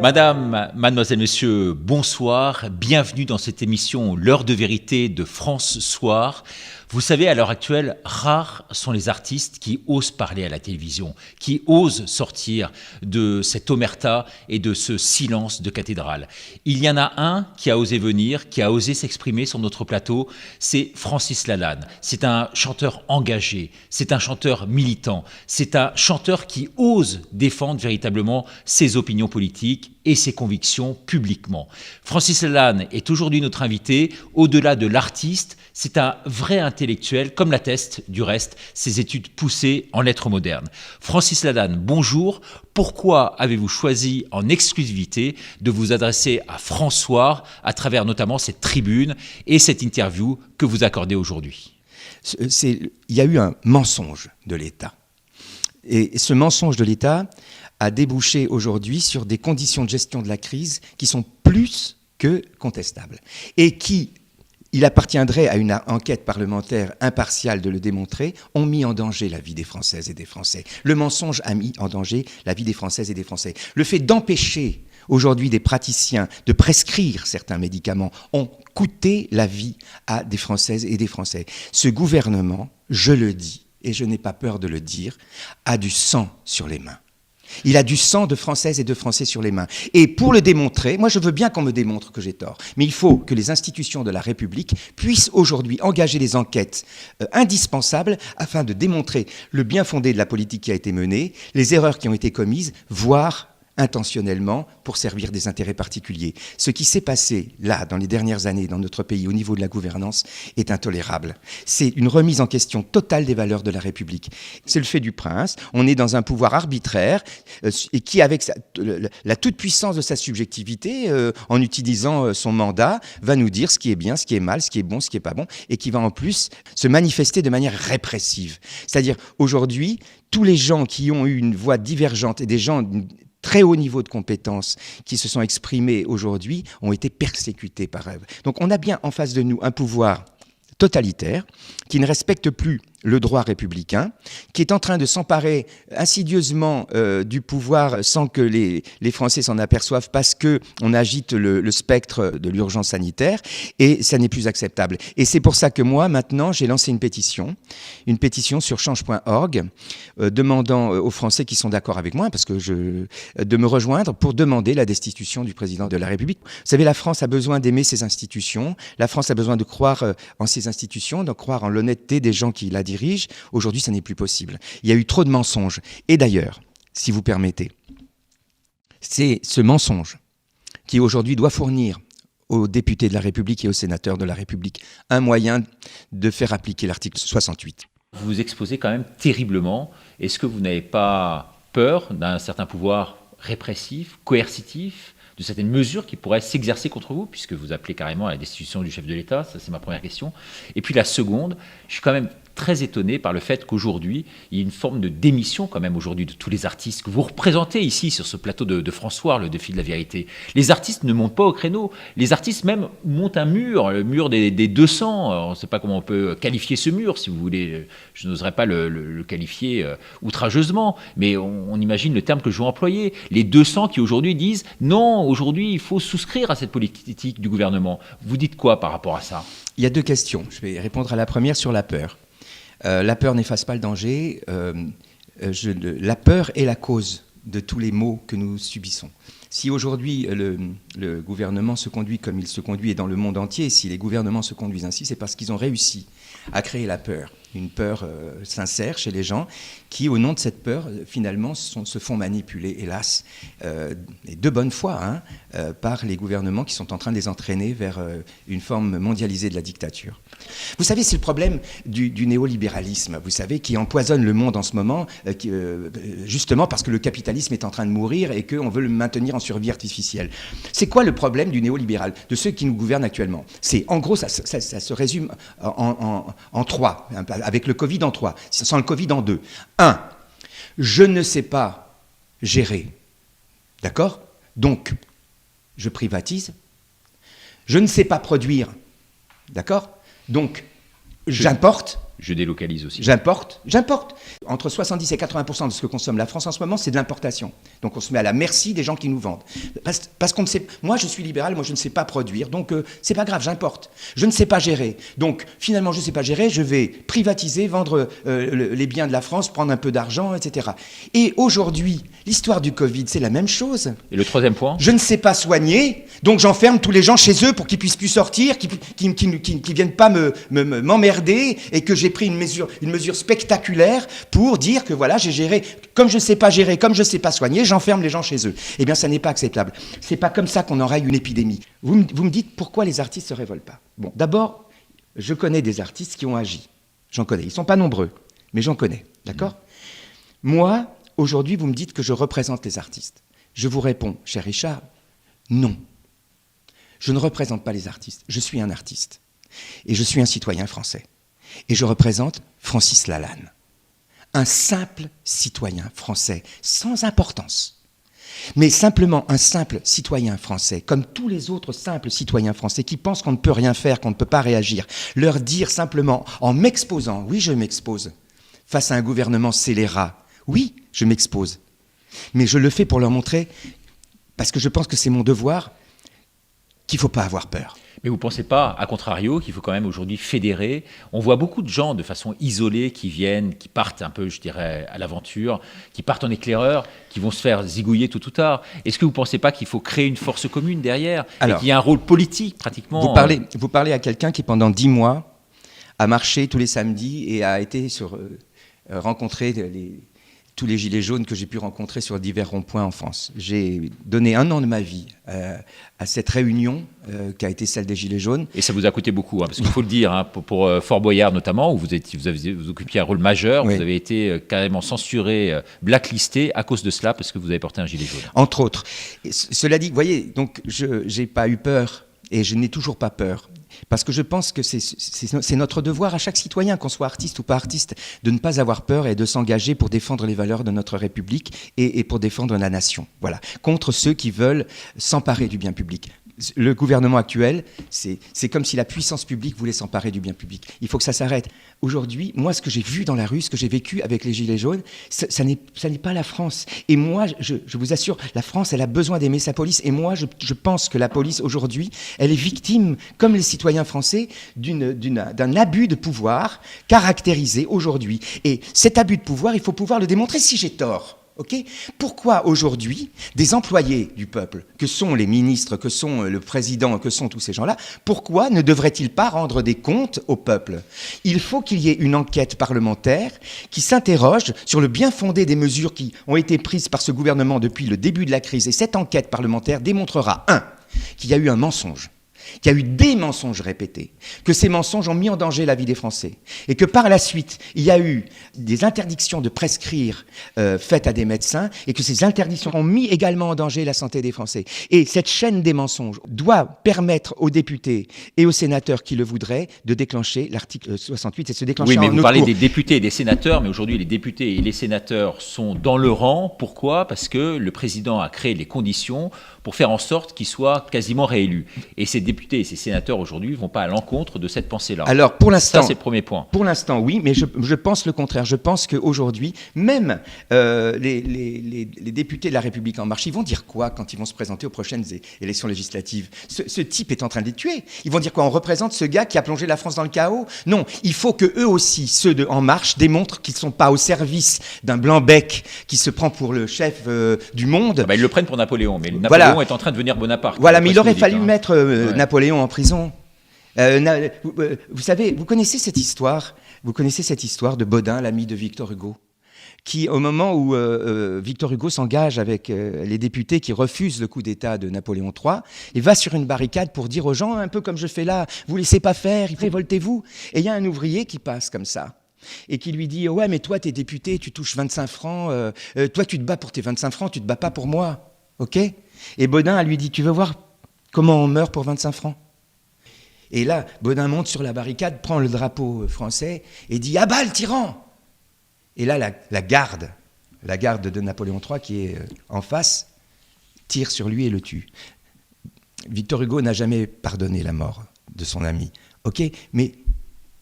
Madame, mademoiselle, monsieur, bonsoir. Bienvenue dans cette émission L'heure de vérité de France Soir. Vous savez, à l'heure actuelle, rares sont les artistes qui osent parler à la télévision, qui osent sortir de cette omerta et de ce silence de cathédrale. Il y en a un qui a osé venir, qui a osé s'exprimer sur notre plateau, c'est Francis Lalanne. C'est un chanteur engagé, c'est un chanteur militant, c'est un chanteur qui ose défendre véritablement ses opinions politiques et ses convictions publiquement. Francis Lalanne est aujourd'hui notre invité. Au-delà de l'artiste, c'est un vrai intellectuel, comme l'attestent du reste ses études poussées en lettres modernes. Francis Lalanne, bonjour. Pourquoi avez-vous choisi en exclusivité de vous adresser à François à travers notamment cette tribune et cette interview que vous accordez aujourd'hui? Il y a eu un mensonge de l'État. Et ce mensonge de l'État a débouché aujourd'hui sur des conditions de gestion de la crise qui sont plus que contestables et qui, il appartiendrait à une enquête parlementaire impartiale de le démontrer, ont mis en danger la vie des Françaises et des Français. Le mensonge a mis en danger la vie des Françaises et des Français. Le fait d'empêcher aujourd'hui des praticiens de prescrire certains médicaments ont coûté la vie à des Françaises et des Français. Ce gouvernement, je le dis, et je n'ai pas peur de le dire, a du sang sur les mains. Il a du sang de Françaises et de Français sur les mains. Et pour le démontrer, moi je veux bien qu'on me démontre que j'ai tort, mais il faut que les institutions de la République puissent aujourd'hui engager des enquêtes indispensables afin de démontrer le bien fondé de la politique qui a été menée, les erreurs qui ont été commises, voire intentionnellement pour servir des intérêts particuliers. Ce qui s'est passé là, dans les dernières années, dans notre pays, au niveau de la gouvernance, est intolérable. C'est une remise en question totale des valeurs de la République. C'est le fait du prince. On est dans un pouvoir arbitraire et qui, avec la toute-puissance de sa subjectivité, en utilisant son mandat, va nous dire ce qui est bien, ce qui est mal, ce qui est bon, ce qui est pas bon, et qui va en plus se manifester de manière répressive. C'est-à-dire, aujourd'hui, tous les gens qui ont eu une voix divergente et des gens très haut niveau de compétences qui se sont exprimés aujourd'hui ont été persécutés par eux. Donc on a bien en face de nous un pouvoir totalitaire qui ne respecte plus le droit républicain, qui est en train de s'emparer insidieusement du pouvoir sans que les Français s'en aperçoivent parce qu'on agite le spectre de l'urgence sanitaire et ça n'est plus acceptable. Et c'est pour ça que moi, maintenant, j'ai lancé une pétition sur change.org demandant aux Français qui sont d'accord avec moi de me rejoindre pour demander la destitution du président de la République. Vous savez, la France a besoin d'aimer ses institutions, la France a besoin de croire en ses institutions, de croire en l'honnêteté des gens qui la dirigent. Aujourd'hui, ça n'est plus possible. Il y a eu trop de mensonges. Et d'ailleurs, si vous permettez, c'est ce mensonge qui aujourd'hui doit fournir aux députés de la République et aux sénateurs de la République un moyen de faire appliquer l'article 68. Vous vous exposez quand même terriblement. Est-ce que vous n'avez pas peur d'un certain pouvoir répressif, coercitif, de certaines mesures qui pourraient s'exercer contre vous, puisque vous appelez carrément à la destitution du chef de l'État? Ça, c'est ma première question. Et puis la seconde, je suis quand même très étonné par le fait qu'aujourd'hui, il y ait une forme de démission quand même aujourd'hui de tous les artistes que vous représentez ici sur ce plateau de François, le défi de la vérité. Les artistes ne montent pas au créneau. Les artistes même montent un mur, le mur des 200. On ne sait pas comment on peut qualifier ce mur, si vous voulez. Je n'oserais pas le qualifier outrageusement, mais on imagine le terme que je vais employer. Les 200 qui aujourd'hui disent non, aujourd'hui il faut souscrire à cette politique du gouvernement. Vous dites quoi par rapport à ça? Il y a deux questions. Je vais répondre à la première sur la peur. La peur n'efface pas le danger. La peur est la cause de tous les maux que nous subissons. Si aujourd'hui le gouvernement se conduit comme il se conduit et dans le monde entier, si les gouvernements se conduisent ainsi, c'est parce qu'ils ont réussi à créer la peur. Une peur sincère chez les gens qui, au nom de cette peur, finalement, se font manipuler, hélas, et de bonne foi, par les gouvernements qui sont en train de les entraîner vers une forme mondialisée de la dictature. Vous savez, c'est le problème du néolibéralisme, vous savez, qui empoisonne le monde en ce moment, justement parce que le capitalisme est en train de mourir et qu'on veut le maintenir en survie artificielle. C'est quoi le problème du néolibéral, de ceux qui nous gouvernent actuellement? C'est, en gros, ça se résume en trois, avec le Covid en 3, sans le Covid en 2. 1. Je ne sais pas gérer. D'accord? Donc, je privatise. Je ne sais pas produire. D'accord? Donc, j'importe. Je délocalise aussi. J'importe. Entre 70 et 80% de ce que consomme la France en ce moment, c'est de l'importation. Donc on se met à la merci des gens qui nous vendent. Parce qu'on ne sait. Moi, je suis libéral, moi je ne sais pas produire, donc c'est pas grave, j'importe. Je ne sais pas gérer. Donc finalement, je ne sais pas gérer, je vais privatiser, vendre les biens de la France, prendre un peu d'argent, etc. Et aujourd'hui, l'histoire du Covid, c'est la même chose. Et le troisième point ? Je ne sais pas soigner, donc j'enferme tous les gens chez eux pour qu'ils puissent plus sortir, qu'ils viennent pas m'emmerder, et que j'ai pris une mesure spectaculaire pour dire que voilà, j'ai géré, comme je ne sais pas gérer, comme je ne sais pas soigner, j'enferme les gens chez eux. Eh bien, ça n'est pas acceptable. C'est pas comme ça qu'on enraye une épidémie. Vous me dites pourquoi les artistes se révoltent pas. Bon, d'abord, je connais des artistes qui ont agi. J'en connais. Ils sont pas nombreux, mais j'en connais. D'accord ? Moi, aujourd'hui, vous me dites que je représente les artistes. Je vous réponds, cher Richard, non. Je ne représente pas les artistes. Je suis un artiste. Et je suis un citoyen français. Et je représente Francis Lalanne, un simple citoyen français, sans importance. Mais simplement un simple citoyen français, comme tous les autres simples citoyens français qui pensent qu'on ne peut rien faire, qu'on ne peut pas réagir. Leur dire simplement, en m'exposant, oui, je m'expose, face à un gouvernement scélérat, oui, je m'expose. Mais je le fais pour leur montrer, parce que je pense que c'est mon devoir, qu'il ne faut pas avoir peur. Mais vous ne pensez pas, à contrario, qu'il faut quand même aujourd'hui fédérer ? On voit beaucoup de gens de façon isolée qui viennent, qui partent un peu, je dirais, à l'aventure, qui partent en éclaireur, qui vont se faire zigouiller tôt ou tard. Est-ce que vous ne pensez pas qu'il faut créer une force commune derrière ? Alors, et qu'il y a un rôle politique pratiquement Vous parlez à quelqu'un qui, pendant 10 mois, a marché tous les samedis et a été rencontrer tous les gilets jaunes que j'ai pu rencontrer sur divers ronds-points en France. J'ai donné 1 an de ma vie à cette réunion qui a été celle des gilets jaunes. Et ça vous a coûté beaucoup, parce qu'il faut le dire, pour Fort Boyard notamment, où vous occupiez un rôle majeur, oui. Vous avez été carrément censuré, blacklisté à cause de cela, parce que vous avez porté un gilet jaune. Entre autres. Cela dit, vous voyez, donc je n'ai pas eu peur, et je n'ai toujours pas peur. Parce que je pense que c'est notre devoir à chaque citoyen, qu'on soit artiste ou pas artiste, de ne pas avoir peur et de s'engager pour défendre les valeurs de notre République et pour défendre la nation. Voilà. Contre ceux qui veulent s'emparer du bien public. Le gouvernement actuel, c'est comme si la puissance publique voulait s'emparer du bien public. Il faut que ça s'arrête. Aujourd'hui, moi, ce que j'ai vu dans la rue, ce que j'ai vécu avec les Gilets jaunes, ça n'est pas la France. Et moi, je vous assure, la France, elle a besoin d'aimer sa police. Et moi, je pense que la police, aujourd'hui, elle est victime, comme les citoyens français, d'un abus de pouvoir caractérisé aujourd'hui. Et cet abus de pouvoir, il faut pouvoir le démontrer si j'ai tort. Okay ? Pourquoi aujourd'hui des employés du peuple, que sont les ministres, que sont le président, que sont tous ces gens-là, pourquoi ne devraient-ils pas rendre des comptes au peuple ? Il faut qu'il y ait une enquête parlementaire qui s'interroge sur le bien fondé des mesures qui ont été prises par ce gouvernement depuis le début de la crise. Et cette enquête parlementaire démontrera, 1, qu'il y a eu un mensonge, qu'il y a eu des mensonges répétés, que ces mensonges ont mis en danger la vie des Français, et que par la suite, il y a eu des interdictions de prescrire faites à des médecins, et que ces interdictions ont mis également en danger la santé des Français. Et cette chaîne des mensonges doit permettre aux députés et aux sénateurs qui le voudraient de déclencher l'article 68 et de se déclencher en Oui, mais vous parlez cours. Des députés et des sénateurs, mais aujourd'hui les députés et les sénateurs sont dans le rang. Pourquoi ? Parce que le président a créé les conditions pour faire en sorte qu'ils soient quasiment réélus. Et ces députés et ces sénateurs aujourd'hui ne vont pas à l'encontre de cette pensée-là. Alors pour l'instant, ça c'est le premier point. Pour l'instant, oui, mais je pense le contraire. Je pense qu'aujourd'hui, même les députés de La République En Marche, ils vont dire quoi quand ils vont se présenter aux prochaines élections législatives ? Ce type est en train de les tuer. Ils vont dire quoi ? On représente ce gars qui a plongé la France dans le chaos ? Non, il faut que eux aussi, ceux de En Marche, démontrent qu'ils ne sont pas au service d'un blanc-bec qui se prend pour le chef du monde. Ils le prennent pour Napoléon, mais Napoléon est en train de devenir Bonaparte. Voilà, mais il aurait fallu mettre Napoléon en prison. Vous savez, vous connaissez cette histoire de Bodin, l'ami de Victor Hugo, qui, au moment où Victor Hugo s'engage avec les députés qui refusent le coup d'État de Napoléon III, il va sur une barricade pour dire aux gens, un peu comme je fais là, vous laissez pas faire, révoltez-vous. Et il y a un ouvrier qui passe comme ça, et qui lui dit, ouais, mais toi, t'es député, tu touches 25 francs, toi, tu te bats pour tes 25 francs, tu te bats pas pour moi, ok ? Et Bodin lui dit, tu veux voir comment on meurt pour 25 francs ? Et là, Bodin monte sur la barricade, prend le drapeau français et dit « À bas le tyran !» Et là, la garde de Napoléon III qui est en face, tire sur lui et le tue. Victor Hugo n'a jamais pardonné la mort de son ami. Ok, mais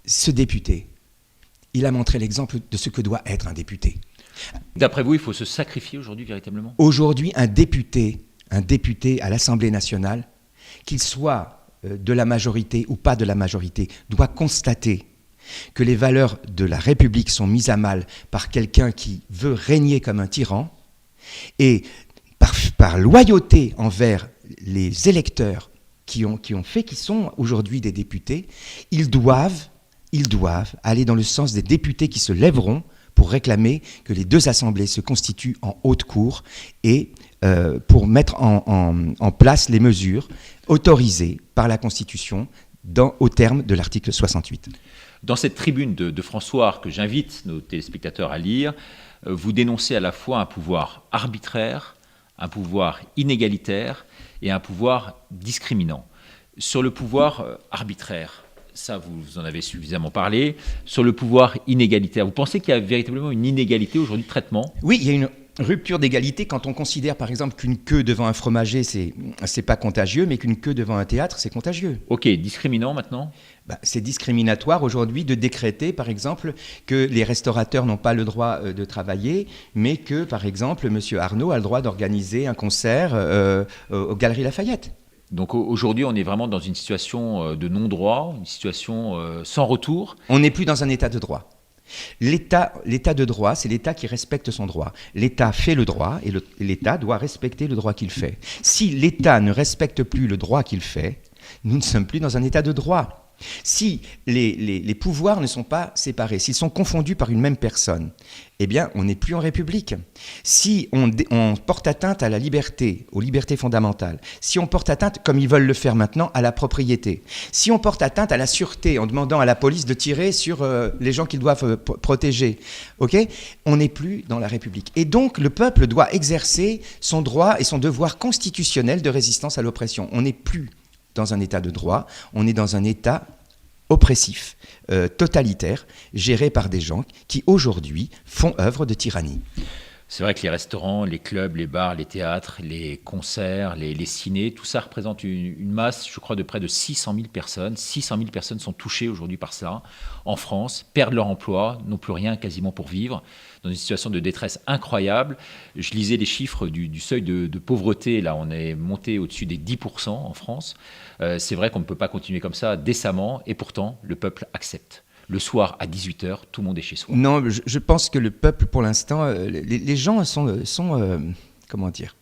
ce député, il a montré l'exemple de ce que doit être un député. D'après vous, il faut se sacrifier aujourd'hui véritablement ? Aujourd'hui, un député à l'Assemblée nationale, qu'il soit de la majorité ou pas de la majorité, doit constater que les valeurs de la République sont mises à mal par quelqu'un qui veut régner comme un tyran, et par loyauté envers les électeurs qui sont aujourd'hui des députés, ils doivent aller dans le sens des députés qui se lèveront pour réclamer que les deux assemblées se constituent en haute cour et pour mettre en place les mesures autorisées par la Constitution au terme de l'article 68. Dans cette tribune de François que j'invite nos téléspectateurs à lire, vous dénoncez à la fois un pouvoir arbitraire, un pouvoir inégalitaire et un pouvoir discriminant. Sur le pouvoir arbitraire, ça vous en avez suffisamment parlé. Sur le pouvoir inégalitaire, vous pensez qu'il y a véritablement une inégalité aujourd'hui de traitement ? Oui, il y a une rupture d'égalité quand on considère par exemple qu'une queue devant un fromager, c'est pas contagieux, mais qu'une queue devant un théâtre, c'est contagieux. Ok, discriminant maintenant ? C'est discriminatoire aujourd'hui de décréter, par exemple, que les restaurateurs n'ont pas le droit de travailler, mais que, par exemple, M. Arnaud a le droit d'organiser un concert aux Galeries Lafayette. Donc aujourd'hui, on est vraiment dans une situation de non-droit, une situation sans retour. On n'est plus dans un état de droit. L'état de droit, c'est l'État qui respecte son droit. L'État fait le droit et l'État doit respecter le droit qu'il fait. Si l'État ne respecte plus le droit qu'il fait, nous ne sommes plus dans un état de droit. Si les pouvoirs ne sont pas séparés, s'ils sont confondus par une même personne, eh bien, on n'est plus en République. Si on porte atteinte à la liberté, aux libertés fondamentales, si on porte atteinte, comme ils veulent le faire maintenant, à la propriété, si on porte atteinte à la sûreté en demandant à la police de tirer sur les gens qu'ils doivent protéger, on n'est plus dans la République. Et donc, le peuple doit exercer son droit et son devoir constitutionnel de résistance à l'oppression. On n'est plus dans un état de droit, on est dans un état oppressif, totalitaire, géré par des gens qui aujourd'hui font œuvre de tyrannie. C'est vrai que les restaurants, les clubs, les bars, les théâtres, les concerts, les cinés, tout ça représente une masse, je crois, de près de 600 000 personnes. 600 000 personnes sont touchées aujourd'hui par ça en France, perdent leur emploi, n'ont plus rien quasiment pour vivre, dans une situation de détresse incroyable. Je lisais les chiffres du seuil de pauvreté, là on est monté au-dessus des 10% en France. C'est vrai qu'on ne peut pas continuer comme ça décemment, et pourtant le peuple accepte. Le soir à 18h, tout le monde est chez soi. Non, je pense que le peuple, pour l'instant, les gens sont comment dire,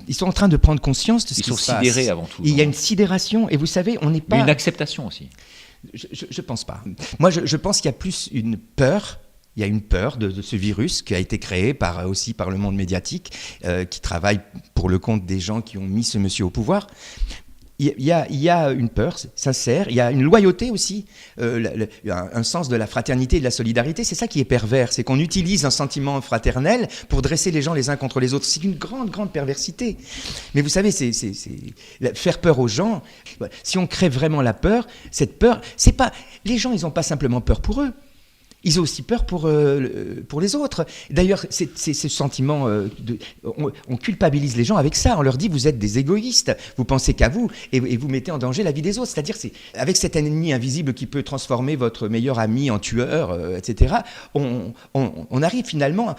ils sont en train de prendre conscience de ce qui se passe. Ils sont sidérés avant tout. Il y a une sidération, et vous savez, on n'est pas... Mais une acceptation aussi. Je pense pas. Moi, je pense qu'il y a plus une peur. Il y a une peur de ce virus qui a été créé aussi par le monde médiatique, qui travaille pour le compte des gens qui ont mis ce monsieur au pouvoir. Il y a une peur sincère, il y a une loyauté aussi, un sens de la fraternité et de la solidarité. C'est ça qui est pervers, c'est qu'on utilise un sentiment fraternel pour dresser les gens les uns contre les autres. C'est une grande, grande perversité. Mais vous savez, c'est faire peur aux gens. Si on crée vraiment la peur, cette peur, c'est pas... Les gens, ils n'ont pas simplement peur pour eux. Ils ont aussi peur pour les autres. D'ailleurs, c'est ce sentiment, on culpabilise les gens avec ça. On leur dit, vous êtes des égoïstes, vous pensez qu'à vous, et vous mettez en danger la vie des autres. C'est-à-dire, c'est avec cet ennemi invisible qui peut transformer votre meilleur ami en tueur, etc., on arrive finalement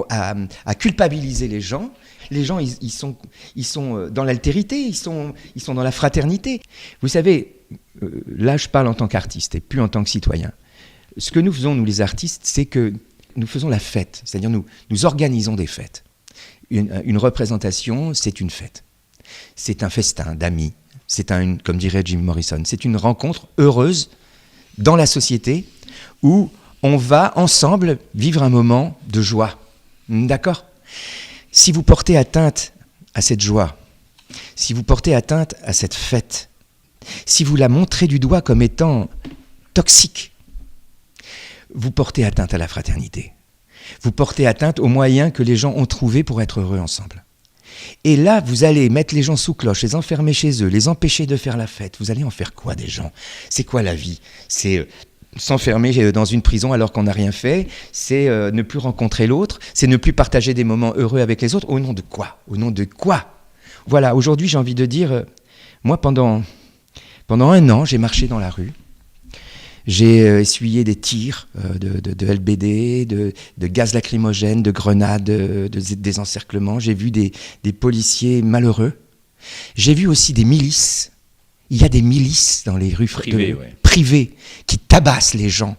à culpabiliser les gens. Les gens, ils sont dans l'altérité, ils sont dans la fraternité. Vous savez, là, je parle en tant qu'artiste et plus en tant que citoyen. Ce que nous faisons, nous les artistes, c'est que nous faisons la fête, c'est-à-dire nous organisons des fêtes. Une représentation, c'est une fête. C'est un festin d'amis, comme dirait Jim Morrison, c'est une rencontre heureuse dans la société où on va ensemble vivre un moment de joie. D'accord ? Si vous portez atteinte à cette joie, si vous portez atteinte à cette fête, si vous la montrez du doigt comme étant toxique, vous portez atteinte à la fraternité. Vous portez atteinte aux moyens que les gens ont trouvés pour être heureux ensemble. Et là, vous allez mettre les gens sous cloche, les enfermer chez eux, les empêcher de faire la fête. Vous allez en faire quoi des gens ? C'est quoi la vie ? C'est s'enfermer dans une prison alors qu'on n'a rien fait, c'est ne plus rencontrer l'autre, c'est ne plus partager des moments heureux avec les autres. Au nom de quoi ? Au nom de quoi ? Voilà, aujourd'hui j'ai envie de dire, moi pendant un an, j'ai marché dans la rue. J'ai essuyé des tirs de LBD, de gaz lacrymogène, de grenades, des encerclements. J'ai vu des policiers malheureux. J'ai vu aussi des milices. Il y a des milices dans les rues privées qui tabassent les gens,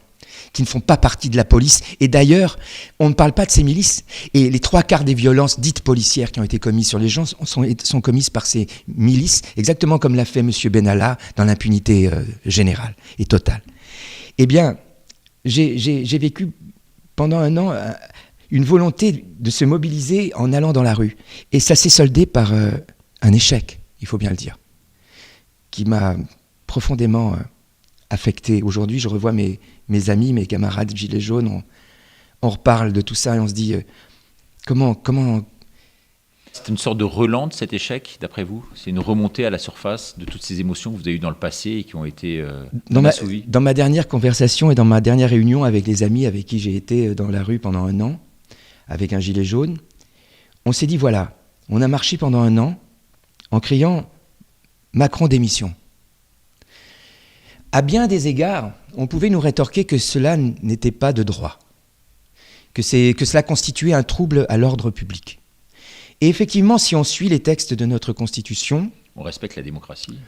qui ne font pas partie de la police. Et d'ailleurs, on ne parle pas de ces milices. Et les 3/4 des violences dites policières qui ont été commises sur les gens sont commises par ces milices, exactement comme l'a fait M. Benalla dans l'impunité générale et totale. Eh bien, j'ai vécu pendant un an une volonté de se mobiliser en allant dans la rue. Et ça s'est soldé par un échec, il faut bien le dire, qui m'a profondément affecté. Aujourd'hui, je revois mes amis, mes camarades gilets jaunes, on reparle de tout ça et on se dit comment... C'est une sorte de relent de cet échec, d'après vous? C'est une remontée à la surface de toutes ces émotions que vous avez eues dans le passé et qui ont été assouvies? Dans ma dernière conversation et dans ma dernière réunion avec les amis avec qui j'ai été dans la rue pendant un an, avec un gilet jaune, on s'est dit voilà, on a marché pendant un an en criant « Macron démission ». À bien des égards, on pouvait nous rétorquer que cela n'était pas de droit, que cela constituait un trouble à l'ordre public. Et effectivement, si on suit les textes de notre Constitution... On respecte la démocratie.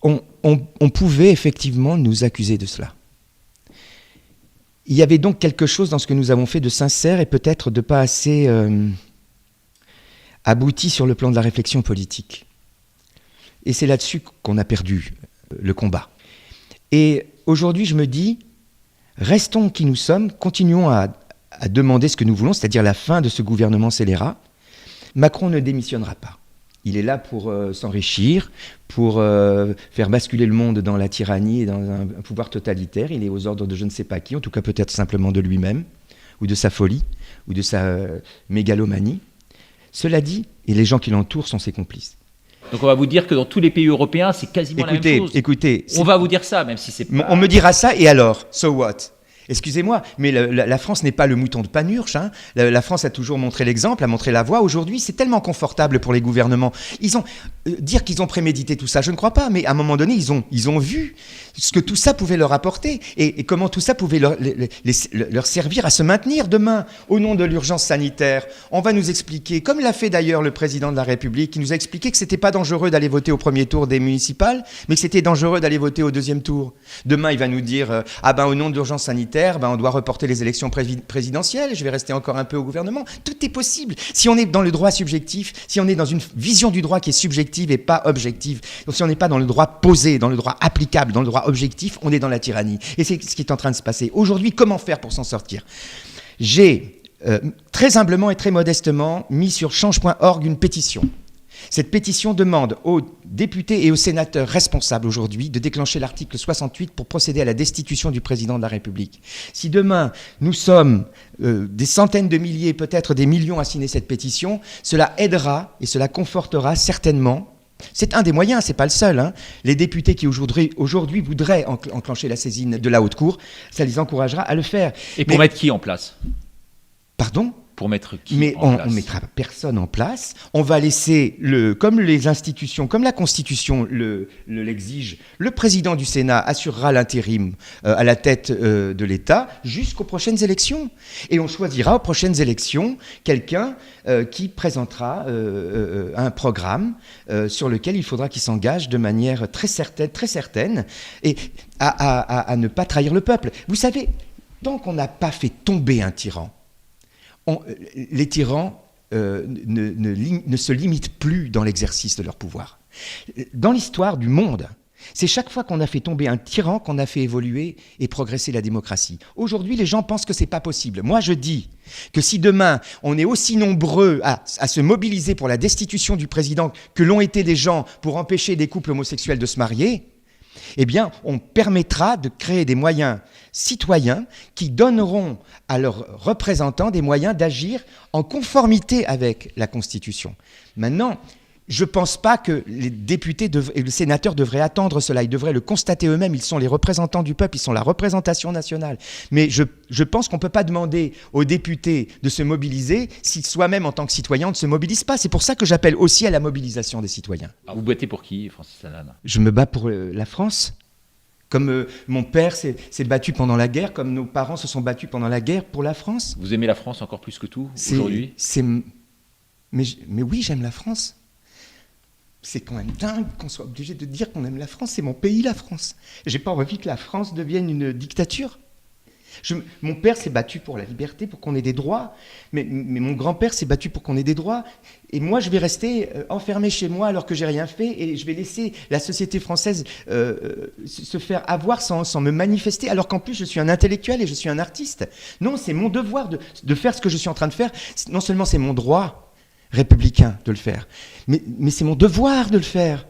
On pouvait effectivement nous accuser de cela. Il y avait donc quelque chose dans ce que nous avons fait de sincère et peut-être de pas assez abouti sur le plan de la réflexion politique. Et c'est là-dessus qu'on a perdu le combat. Et aujourd'hui, je me dis, restons qui nous sommes, continuons à demander ce que nous voulons, c'est-à-dire la fin de ce gouvernement scélérat. Macron ne démissionnera pas. Il est là pour s'enrichir, pour faire basculer le monde dans la tyrannie et dans un pouvoir totalitaire. Il est aux ordres de je ne sais pas qui, en tout cas peut-être simplement de lui-même, ou de sa folie, ou de sa mégalomanie. Cela dit, et les gens qui l'entourent sont ses complices. Donc on va vous dire que dans tous les pays européens, c'est quasiment la même chose. Écoutez, on va vous dire ça, même si c'est pas... On me dira ça, et alors? So what? Excusez-moi, mais la France n'est pas le mouton de Panurge. Hein. La France a toujours montré l'exemple, a montré la voie. Aujourd'hui, c'est tellement confortable pour les gouvernements. Dire qu'ils ont prémédité tout ça, je ne crois pas. Mais à un moment donné, ils ont vu ce que tout ça pouvait leur apporter et comment tout ça pouvait leur servir à se maintenir demain. Au nom de l'urgence sanitaire, on va nous expliquer, comme l'a fait d'ailleurs le président de la République, qui nous a expliqué que c'était pas dangereux d'aller voter au premier tour des municipales, mais que c'était dangereux d'aller voter au deuxième tour. Demain, il va nous dire au nom de l'urgence sanitaire, on doit reporter les élections présidentielles, je vais rester encore un peu au gouvernement. Tout est possible. Si on est dans le droit subjectif, si on est dans une vision du droit qui est subjective et pas objective, donc si on n'est pas dans le droit posé, dans le droit applicable, dans le droit objectif, on est dans la tyrannie. Et c'est ce qui est en train de se passer. Aujourd'hui, comment faire pour s'en sortir? J'ai très humblement et très modestement mis sur change.org une pétition. Cette pétition demande aux députés et aux sénateurs responsables aujourd'hui de déclencher l'article 68 pour procéder à la destitution du président de la République. Si demain, nous sommes des centaines de milliers, peut-être des millions à signer cette pétition, cela aidera et cela confortera certainement. C'est un des moyens, c'est pas le seul. Hein. Les députés qui aujourd'hui voudraient enclencher la saisine de la Haute Cour, ça les encouragera à le faire. Et pour mettre qui en place? Pardon? Pour mettre qui Mais en place? On ne mettra personne en place. On va laisser, comme les institutions, comme la Constitution l'exige, le président du Sénat assurera l'intérim à la tête de l'État jusqu'aux prochaines élections. Et on choisira aux prochaines élections quelqu'un qui présentera un programme sur lequel il faudra qu'il s'engage de manière très certaine et à ne pas trahir le peuple. Vous savez, tant qu'on n'a pas fait tomber un tyran, les tyrans ne se limitent plus dans l'exercice de leur pouvoir. Dans l'histoire du monde, c'est chaque fois qu'on a fait tomber un tyran qu'on a fait évoluer et progresser la démocratie. Aujourd'hui, les gens pensent que c'est pas possible. Moi, je dis que si demain, on est aussi nombreux à se mobiliser pour la destitution du président que l'ont été des gens pour empêcher des couples homosexuels de se marier, eh bien, on permettra de créer des moyens citoyens qui donneront à leurs représentants des moyens d'agir en conformité avec la Constitution. Maintenant, je ne pense pas que les députés et les sénateurs devraient attendre cela. Ils devraient le constater eux-mêmes. Ils sont les représentants du peuple, ils sont la représentation nationale. Mais je pense qu'on ne peut pas demander aux députés de se mobiliser si soi-même, en tant que citoyen, on ne se mobilise pas. C'est pour ça que j'appelle aussi à la mobilisation des citoyens. Alors vous battez pour qui, Francis Lalanne? Je me bats pour la France. Comme mon père s'est battu pendant la guerre, comme nos parents se sont battus pendant la guerre pour la France. Vous aimez la France encore plus que tout aujourd'hui ? Mais oui, j'aime la France. C'est quand même dingue qu'on soit obligé de dire qu'on aime la France. C'est mon pays, la France. J'ai pas envie que la France devienne une dictature. Mon père s'est battu pour la liberté, pour qu'on ait des droits, mais mon grand-père s'est battu pour qu'on ait des droits. Et moi, je vais rester enfermé chez moi alors que j'ai rien fait, et je vais laisser la société française se faire avoir sans me manifester, alors qu'en plus, je suis un intellectuel et je suis un artiste. Non, c'est mon devoir de faire ce que je suis en train de faire. Non seulement c'est mon droit républicain de le faire, mais c'est mon devoir de le faire.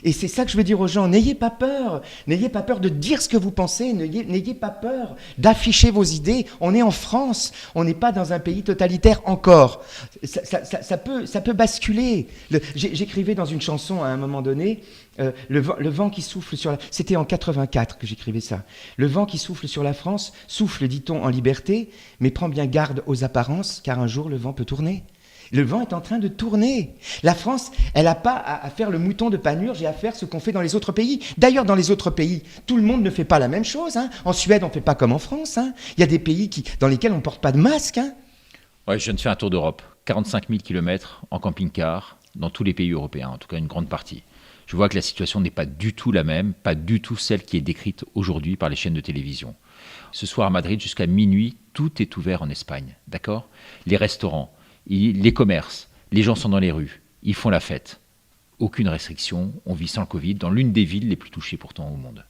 Et c'est ça que je veux dire aux gens, n'ayez pas peur de dire ce que vous pensez, n'ayez pas peur d'afficher vos idées. On est en France, on n'est pas dans un pays totalitaire encore. Ça peut basculer. J'écrivais dans une chanson à un moment donné, le vent qui souffle sur la... C'était en 84 que j'écrivais ça. Le vent qui souffle sur la France souffle, dit-on, en liberté, mais prends bien garde aux apparences, car un jour le vent peut tourner. Le vent est en train de tourner. La France, elle n'a pas à faire le mouton de Panurge et à faire ce qu'on fait dans les autres pays. D'ailleurs, dans les autres pays, tout le monde ne fait pas la même chose. Hein. En Suède, on ne fait pas comme en France. Hein. Il y a des pays dans lesquels on ne porte pas de masque. Hein. Ouais, je viens de faire un tour d'Europe. 45 000 km en camping-car, dans tous les pays européens, en tout cas une grande partie. Je vois que la situation n'est pas du tout la même, pas du tout celle qui est décrite aujourd'hui par les chaînes de télévision. Ce soir à Madrid, jusqu'à minuit, tout est ouvert en Espagne. D'accord ? Les restaurants, les commerces, les gens sont dans les rues, ils font la fête. Aucune restriction, on vit sans le Covid, dans l'une des villes les plus touchées pourtant au monde.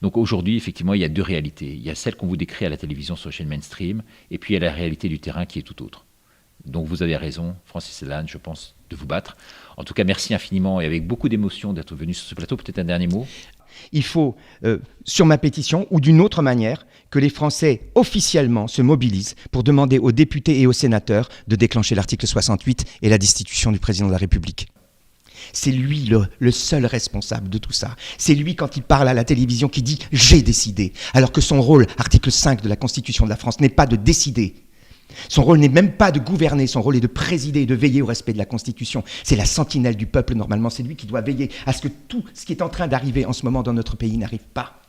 Donc aujourd'hui, effectivement, il y a deux réalités. Il y a celle qu'on vous décrit à la télévision sur les chaînes mainstream, et puis il y a la réalité du terrain qui est tout autre. Donc vous avez raison, Francis Lalanne, je pense, de vous battre. En tout cas, merci infiniment et avec beaucoup d'émotion d'être venu sur ce plateau. Peut-être un dernier mot ? Il faut, sur ma pétition ou d'une autre manière, que les Français officiellement se mobilisent pour demander aux députés et aux sénateurs de déclencher l'article 68 et la destitution du président de la République. C'est lui le seul responsable de tout ça. C'est lui, quand il parle à la télévision, qui dit « j'ai décidé », alors que son rôle, article 5 de la Constitution de la France, n'est pas de décider. Son rôle n'est même pas de gouverner, son rôle est de présider et de veiller au respect de la Constitution. C'est la sentinelle du peuple, normalement, c'est lui qui doit veiller à ce que tout ce qui est en train d'arriver en ce moment dans notre pays n'arrive pas.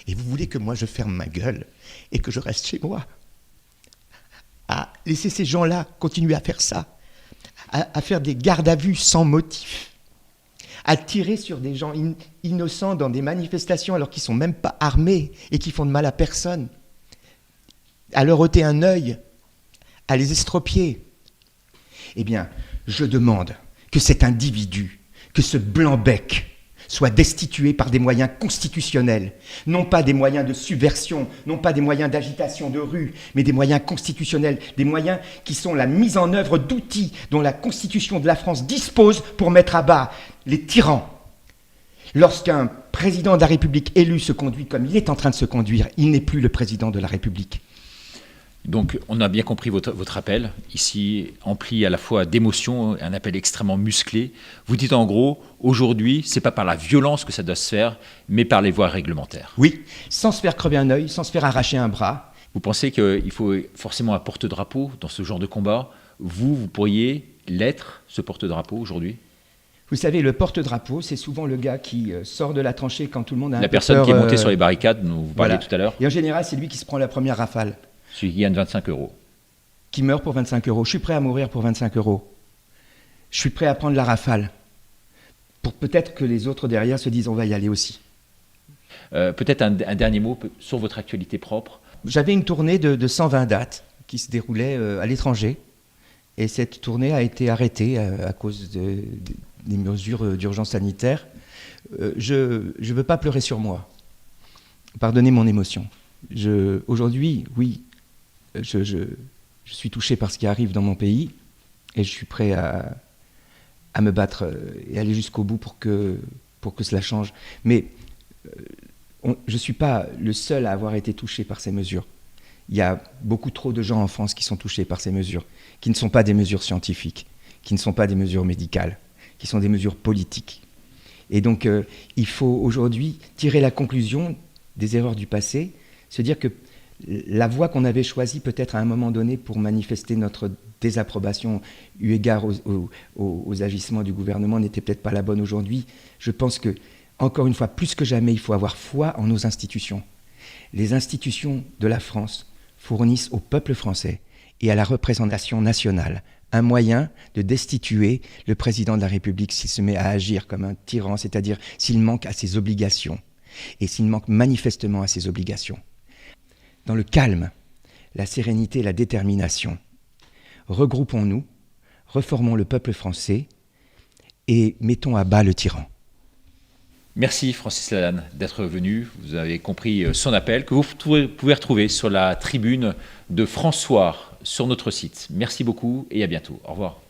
Et vous voulez que moi je ferme ma gueule et que je reste chez moi, à laisser ces gens-là continuer à faire ça, à faire des gardes à vue sans motif, à tirer sur des gens innocents dans des manifestations alors qu'ils ne sont même pas armés et qui font de mal à personne, à leur ôter un œil, à les estropier. Eh bien, je demande que cet individu, que ce blanc-bec, soit destitué par des moyens constitutionnels, non pas des moyens de subversion, non pas des moyens d'agitation de rue, mais des moyens constitutionnels, des moyens qui sont la mise en œuvre d'outils dont la Constitution de la France dispose pour mettre à bas les tyrans. Lorsqu'un président de la République élu se conduit comme il est en train de se conduire, il n'est plus le président de la République. Donc, on a bien compris votre appel, ici empli à la fois d'émotion, un appel extrêmement musclé. Vous dites en gros, aujourd'hui, c'est pas par la violence que ça doit se faire, mais par les voies réglementaires. Oui, sans se faire crever un œil, sans se faire arracher un bras. Vous pensez qu'il faut forcément un porte-drapeau dans ce genre de combat ? Vous pourriez l'être, ce porte-drapeau, aujourd'hui ? Vous savez, le porte-drapeau, c'est souvent le gars qui sort de la tranchée quand tout le monde a un peu peur. La personne qui est montée sur les barricades, dont vous parliez tout à l'heure. Et en général, c'est lui qui se prend la première rafale. Celui qui gagne 25 €. Qui meurt pour 25 €. Je suis prêt à mourir pour 25 €. Je suis prêt à prendre la rafale. Pour peut-être que les autres derrière se disent on va y aller aussi. Peut-être un dernier mot sur votre actualité propre. J'avais une tournée de 120 dates qui se déroulait à l'étranger. Et cette tournée a été arrêtée à cause des mesures d'urgence sanitaire. Je ne veux pas pleurer sur moi. Pardonnez mon émotion. Aujourd'hui, oui, je suis touché par ce qui arrive dans mon pays et je suis prêt à me battre et aller jusqu'au bout pour que cela change. Mais je ne suis pas le seul à avoir été touché par ces mesures. Il y a beaucoup trop de gens en France qui sont touchés par ces mesures, qui ne sont pas des mesures scientifiques, qui ne sont pas des mesures médicales, qui sont des mesures politiques. Et donc, il faut aujourd'hui tirer la conclusion des erreurs du passé, se dire que la voie qu'on avait choisie peut-être à un moment donné pour manifester notre désapprobation eu égard aux agissements du gouvernement n'était peut-être pas la bonne aujourd'hui. Je pense que Encore une fois, plus que jamais, il faut avoir foi en nos institutions. Les institutions de la France fournissent au peuple français et à la représentation nationale un moyen de destituer le président de la République s'il se met à agir comme un tyran, c'est-à-dire s'il manque à ses obligations, et s'il manque manifestement à ses obligations. Dans le calme, la sérénité et la détermination, regroupons-nous, reformons le peuple français et mettons à bas le tyran. Merci Francis Lalanne d'être venu. Vous avez compris son appel que vous pouvez retrouver sur la tribune de France Soir sur notre site. Merci beaucoup et à bientôt. Au revoir.